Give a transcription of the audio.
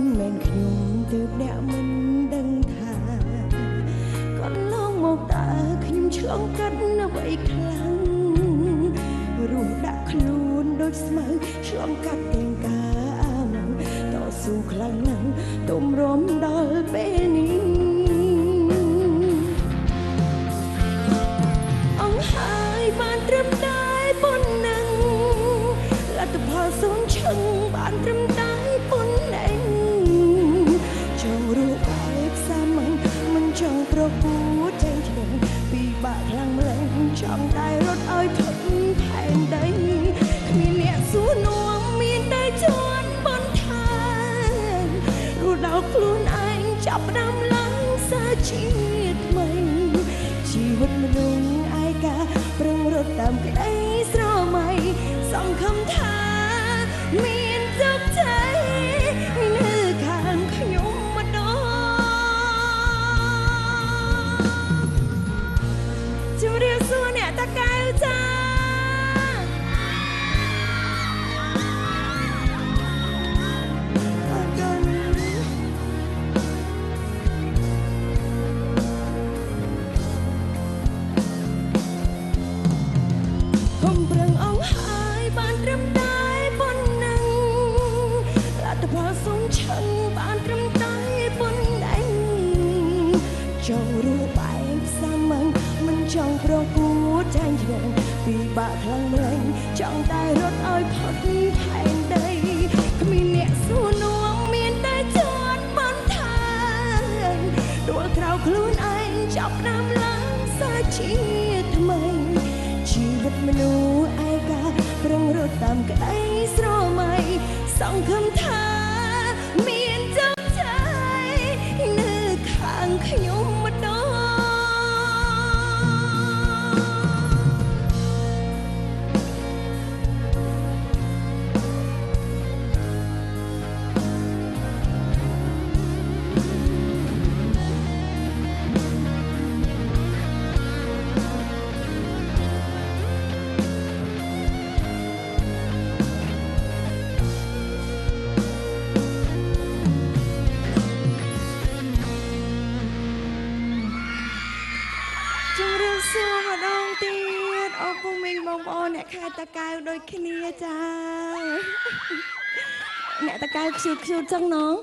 មិនមែនខ្ញុំទើបអ្នកមិនដឹងថាកន្លងមកតើខ្ញុំឆ្លងកាត់អ្វីខ្លាំងរស់ដាក់ខ្លួនដូចស្មៅឆ្លងកាត់ទាំងការតស៊ូខ្លាំងណាស់ទុំរំដល់ពេលនេះអង្ហើយបានត្រឹមតែប៉ុណ្ណឹងលទ្ធផលសូនឈឹងបានត្រឹមតែប៉ុណ្ណេះចង់រស់បែបសាមញ្ញមិនចង់ប្រកួតចេញឆ្ងាយពីបាក់ខ្លាំងម្លេះចង់តែរត់ឲ្យផុតផែនដីគ្មានអ្នកសួរនាំមានតែជន់បនថារស់ដល់ខ្លួនឯងចាប់ផ្ដើមឡើងសាជាថ្មីជីវិតមនុស្សឯកាប្រឹងរត់តាមក្តីស្រមៃសង្ឃឹមថាមានជោគជ័យនៅខាងខ្ញុំម្ដងជំរាបសួរអ្នកតាកែវចាឈឹងបានត្រឹមតែប៉ុណ្ណេះចង់រស់បែបសាមញ្ញមិនចង់ប្រកួតចាញ់ឆ្ងាយពីបាក់ខ្លាំងម្លេះចង់តែរត់ឲ្យផុតផែនដីគ្មានអ្នកសួរនាំមានតែជន់មិនថាដួលក្រៅខ្លួនឯងចាប់ផ្ដើមឡើងសាជាថ្មីជីវិតមនុស្សឯកាប្រឹងរត់តាមក្តីស្រមៃសង្ឃឹមថាមានជោគជ័យនៅខាងខ្ញុំម្ដងជំរាបសួរម្ដងទៀតអរគុណមីងបងប្អូនអ្នកខេត្តតាកែវដូចគ្នាចាអ្នកតាកែវខ្ជូតចឹងណង